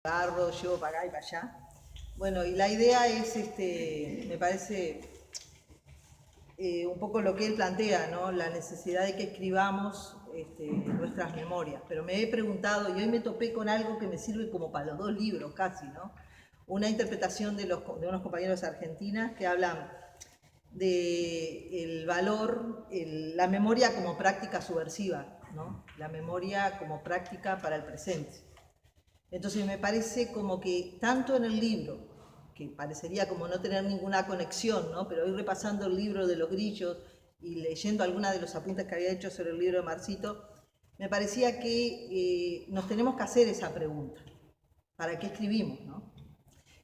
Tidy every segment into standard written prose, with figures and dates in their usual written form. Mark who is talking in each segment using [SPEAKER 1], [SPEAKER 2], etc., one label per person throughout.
[SPEAKER 1] agarro, llevo para acá y para allá. Bueno, y la idea es, me parece, un poco lo que él plantea, ¿no? La necesidad de que escribamos nuestras memorias. Pero me he preguntado, y hoy me topé con algo que me sirve como para los dos libros casi, ¿no? Una interpretación de unos compañeros argentinas que hablan del valor, la memoria como práctica subversiva, ¿no? La memoria como práctica para el presente. Entonces me parece como que tanto en el libro, que parecería como no tener ninguna conexión, ¿no? Pero hoy repasando el libro de los grillos y leyendo algunos de los apuntes que había hecho sobre el libro de Marcito, me parecía que nos tenemos que hacer esa pregunta. ¿Para qué escribimos, no?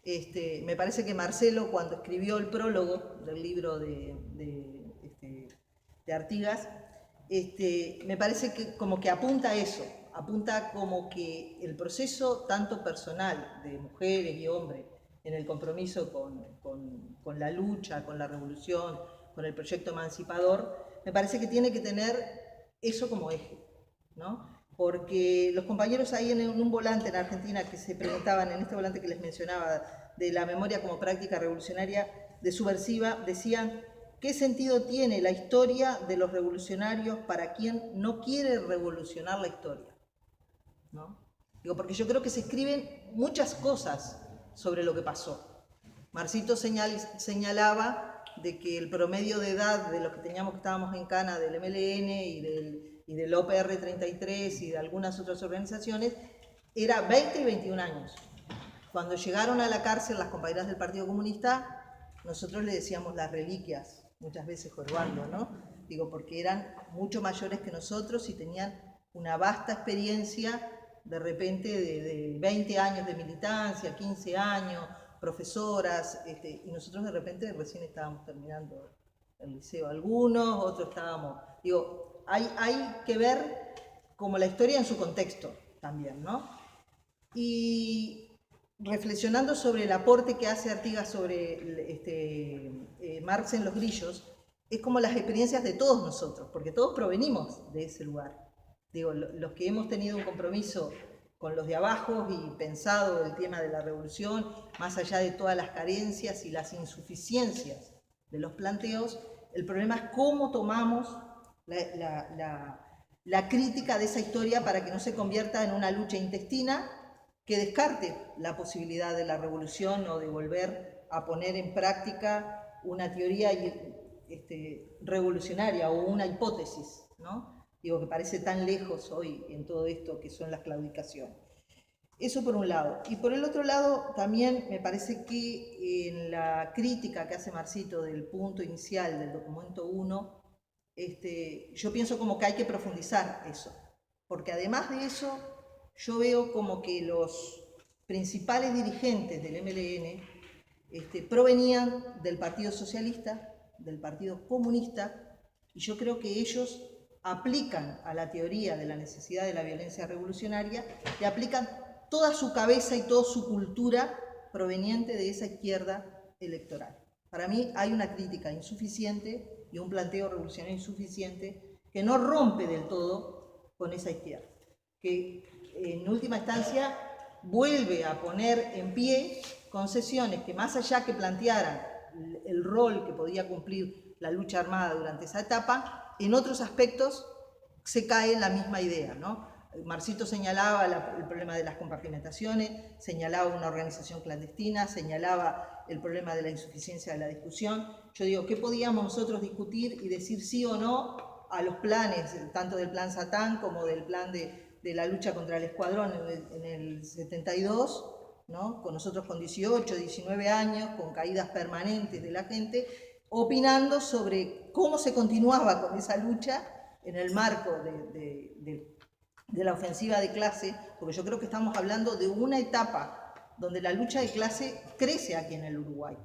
[SPEAKER 1] Me parece que Marcelo, cuando escribió el prólogo del libro de Artigas, me parece que como que apunta a eso, apunta como que el proceso tanto personal de mujeres y hombres en el compromiso con la lucha, con la revolución, con el proyecto emancipador, me parece que tiene que tener eso como eje, ¿no? Porque los compañeros ahí en un volante en Argentina que se preguntaban, en este volante que les mencionaba, de la memoria como práctica revolucionaria de subversiva, decían, ¿qué sentido tiene la historia de los revolucionarios para quien no quiere revolucionar la historia? ¿No? Digo, porque yo creo que se escriben muchas cosas sobre lo que pasó. Marcito señalaba de que el promedio de edad de los que estábamos en Cana del MLN y del OPR 33 y de algunas otras organizaciones era 20 y 21 años. Cuando llegaron a la cárcel las compañeras del Partido Comunista, nosotros le decíamos las reliquias, muchas veces jorobando, ¿no? Digo, porque eran mucho mayores que nosotros y tenían una vasta experiencia de repente de 20 años de militancia, 15 años, profesoras, y nosotros de repente recién estábamos terminando el liceo algunos, otros estábamos, digo, hay que ver como la historia en su contexto también, ¿no? Y reflexionando sobre el aporte que hace Artigas sobre Marx en los grillos, es como las experiencias de todos nosotros, porque todos provenimos de ese lugar. Digo, los que hemos tenido un compromiso con los de abajo y pensado el tema de la revolución, más allá de todas las carencias y las insuficiencias de los planteos, el problema es cómo tomamos la crítica de esa historia para que no se convierta en una lucha intestina que descarte la posibilidad de la revolución o de volver a poner en práctica una teoría revolucionaria o una hipótesis, ¿no? Digo, que parece tan lejos hoy en todo esto que son las claudicaciones. Eso por un lado. Y por el otro lado, también me parece que en la crítica que hace Marcito del punto inicial del documento 1, yo pienso como que hay que profundizar eso. Porque además de eso, yo veo como que los principales dirigentes del MLN provenían del Partido Socialista, del Partido Comunista, y yo creo que ellos aplican a la teoría de la necesidad de la violencia revolucionaria, le aplican toda su cabeza y toda su cultura proveniente de esa izquierda electoral. Para mí hay una crítica insuficiente y un planteo revolucionario insuficiente que no rompe del todo con esa izquierda, que en última instancia vuelve a poner en pie concesiones que más allá que plantearan el rol que podía cumplir la lucha armada durante esa etapa, en otros aspectos se cae en la misma idea, ¿no? Marcito señalaba el problema de las compartimentaciones, señalaba una organización clandestina, señalaba el problema de la insuficiencia de la discusión. Yo digo, ¿qué podíamos nosotros discutir y decir sí o no a los planes, tanto del plan Satán como del plan de la lucha contra el escuadrón en el 72, ¿no? Con nosotros con 18, 19 años, con caídas permanentes de la gente, opinando sobre cómo se continuaba con esa lucha en el marco de la ofensiva de clase, porque yo creo que estamos hablando de una etapa donde la lucha de clase crece aquí en el Uruguay.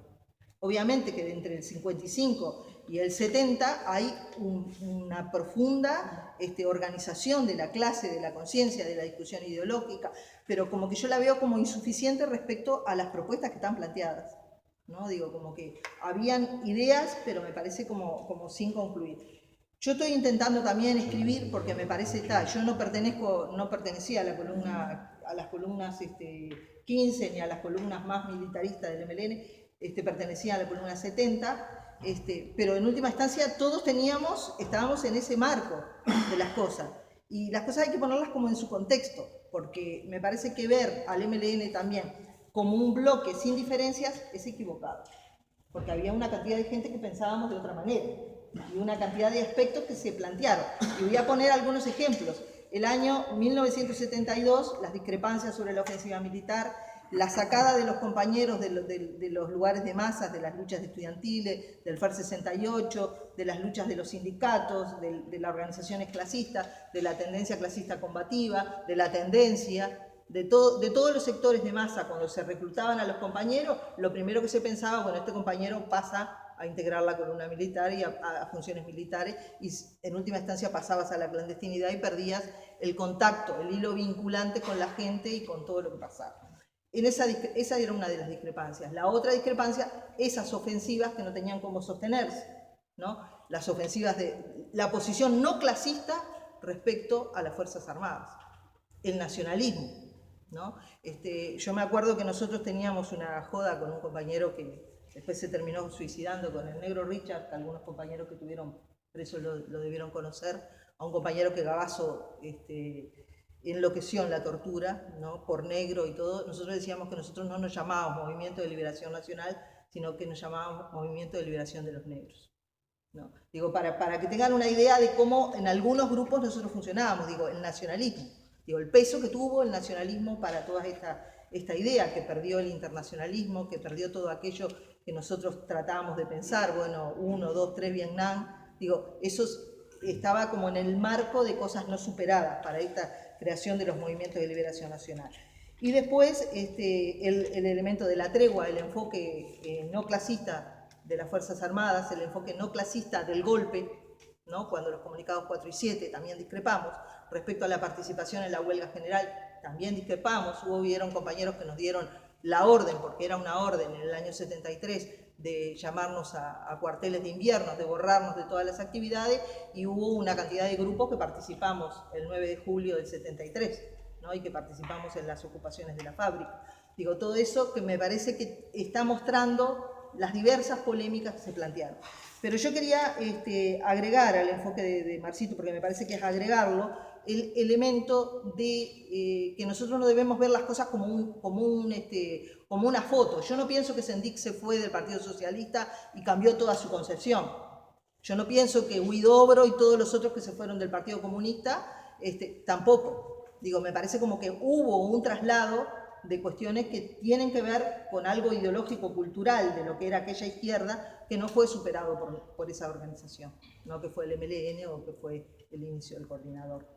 [SPEAKER 1] Obviamente que entre el 55 y el 70 hay una profunda organización de la clase, de la conciencia, de la discusión ideológica, pero como que yo la veo como insuficiente respecto a las propuestas que están planteadas, ¿no? Digo, como que habían ideas, pero me parece como sin concluir. Yo estoy intentando también escribir, porque me parece, yo no pertenecía a la columna a las columnas 15 ni a las columnas más militaristas del MLN, pertenecían a la columna 70, pero en última instancia todos estábamos en ese marco de las cosas. Y las cosas hay que ponerlas como en su contexto, porque me parece que ver al MLN también como un bloque sin diferencias es equivocado, porque había una cantidad de gente que pensábamos de otra manera y una cantidad de aspectos que se plantearon. Y voy a poner algunos ejemplos. El año 1972, las discrepancias sobre la ofensiva militar, la sacada de los compañeros de los lugares de masas, de las luchas estudiantiles, del FAR 68, de las luchas de los sindicatos, de las organizaciones clasistas, de la tendencia clasista combativa, de la tendencia, de todos los sectores de masa. Cuando se reclutaban a los compañeros, lo primero que se pensaba, bueno, este compañero pasa a integrar la columna militar y a funciones militares, y en última instancia pasabas a la clandestinidad y perdías el contacto, el hilo vinculante con la gente y con todo lo que pasaba. Esa era una de las discrepancias. La otra discrepancia, esas ofensivas que no tenían cómo sostenerse, ¿no? Las ofensivas de la posición no clasista respecto a las Fuerzas Armadas, el nacionalismo, ¿no? Yo me acuerdo que nosotros teníamos una joda con un compañero que después se terminó suicidando, con el negro Richard, que algunos compañeros que tuvieron presos lo debieron conocer, a un compañero que Gabazo enloqueció en la tortura, ¿no? Por negro y todo. Nosotros decíamos que nosotros no nos llamábamos Movimiento de Liberación Nacional, sino que nos llamábamos Movimiento de Liberación de los Negros, ¿no? Digo, para que tengan una idea de cómo en algunos grupos nosotros funcionábamos, digo, el nacionalismo, digo, el peso que tuvo el nacionalismo para toda esta idea, que perdió el internacionalismo, que perdió todo aquello que nosotros tratábamos de pensar, bueno, 1, 2, 3 Vietnam, digo, eso estaba como en el marco de cosas no superadas para esta creación de los movimientos de liberación nacional. Y después el elemento de la tregua, el enfoque no clasista de las Fuerzas Armadas, el enfoque no clasista del golpe, ¿no? Cuando los comunicados 4 y 7 también discrepamos, respecto a la participación en la huelga general también discrepamos, hubieron compañeros que nos dieron la orden, porque era una orden en el año 73, de llamarnos a cuarteles de invierno, de borrarnos de todas las actividades, y hubo una cantidad de grupos que participamos el 9 de julio del 73, ¿no? Y que participamos en las ocupaciones de la fábrica. Digo, todo eso que me parece que está mostrando las diversas polémicas que se plantearon. Pero yo quería agregar al enfoque de Marcito, porque me parece que es agregarlo, el elemento de que nosotros no debemos ver las cosas como una foto. Yo no pienso que Sendik se fue del Partido Socialista y cambió toda su concepción. Yo no pienso que Huidobro y todos los otros que se fueron del Partido Comunista tampoco. Digo, me parece como que hubo un traslado de cuestiones que tienen que ver con algo ideológico, cultural, de lo que era aquella izquierda, que no fue superado por esa organización, ¿no? Que fue el MLN o que fue el inicio del coordinador.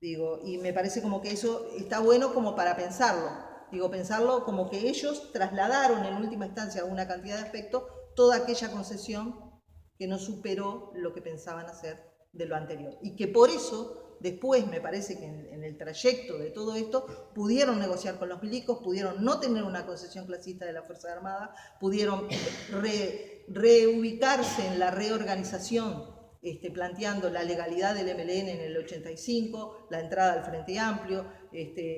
[SPEAKER 1] Digo, y me parece como que eso está bueno como para pensarlo. Digo, pensarlo como que ellos trasladaron en última instancia una cantidad de aspectos toda aquella concesión que no superó lo que pensaban hacer de lo anterior. Y que por eso después me parece que en el trayecto de todo esto pudieron negociar con los milicos, pudieron no tener una concesión clasista de la Fuerza Armada, pudieron reubicarse en la reorganización, planteando la legalidad del MLN en el 85, la entrada al Frente Amplio,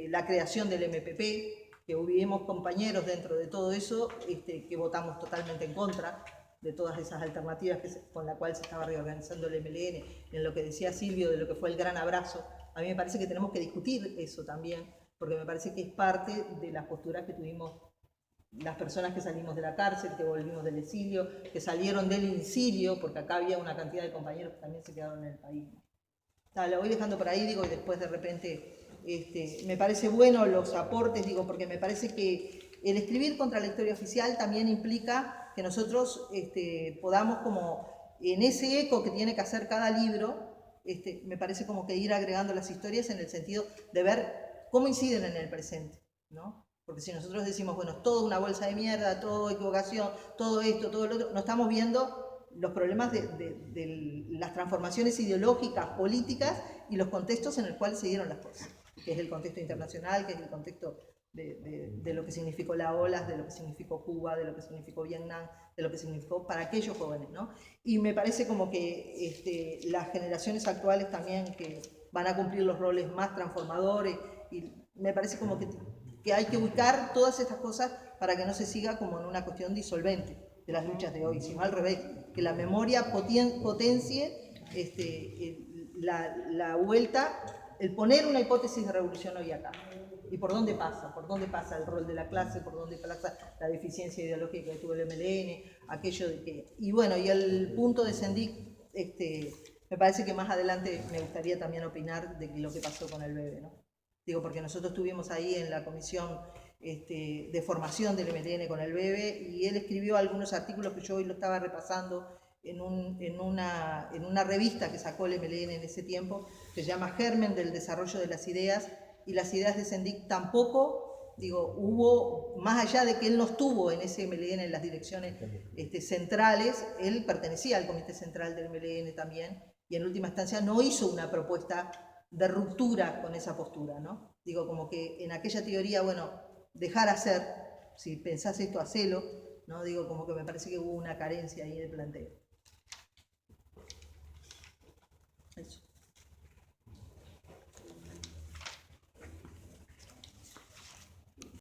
[SPEAKER 1] la creación del MPP, que hubimos compañeros dentro de todo eso que votamos totalmente en contra de todas esas alternativas con la cual se estaba reorganizando el MLN, en lo que decía Silvio de lo que fue el gran abrazo. A mí me parece que tenemos que discutir eso también, porque me parece que es parte de las posturas que tuvimos las personas que salimos de la cárcel, que volvimos del exilio, que salieron del incilio, porque acá había una cantidad de compañeros que también se quedaron en el país. Lo voy dejando por ahí, digo, y después de repente me parece bueno los aportes, digo, porque me parece que el escribir contra la historia oficial también implica que nosotros podamos, como en ese eco que tiene que hacer cada libro, me parece como que ir agregando las historias en el sentido de ver cómo inciden en el presente, ¿no? Porque si nosotros decimos, bueno, todo una bolsa de mierda, todo equivocación, todo esto, todo lo otro, no estamos viendo los problemas de las transformaciones ideológicas, políticas y los contextos en los cuales se dieron las cosas, que es el contexto internacional, que es el contexto de lo que significó la OLAS, de lo que significó Cuba, de lo que significó Vietnam, de lo que significó para aquellos jóvenes, ¿no? Y me parece como que las generaciones actuales también, que van a cumplir los roles más transformadores y me parece como que hay que ubicar todas estas cosas para que no se siga como en una cuestión disolvente de las luchas de hoy, sino al revés, que la memoria potencie la vuelta, el poner una hipótesis de revolución hoy acá. ¿Y por dónde pasa? ¿Por dónde pasa el rol de la clase? ¿Por dónde pasa la deficiencia ideológica que tuvo el MLN? Aquello de que... Y bueno, y el punto de Sendik, me parece que más adelante me gustaría también opinar de lo que pasó con el BEBE, ¿no? Digo, porque nosotros estuvimos ahí en la comisión de formación del MLN con el BEBE y él escribió algunos artículos que yo hoy lo estaba repasando en una revista que sacó el MLN en ese tiempo, que se llama Germen del Desarrollo de las Ideas, y las ideas de Sendik tampoco, digo, hubo, más allá de que él no estuvo en ese MLN en las direcciones centrales, él pertenecía al comité central del MLN también, y en última instancia no hizo una propuesta de ruptura con esa postura, ¿no? Digo, como que en aquella teoría, bueno, dejar hacer, si pensás esto, hacelo, ¿no? Digo, como que me parece que hubo una carencia ahí en el planteo.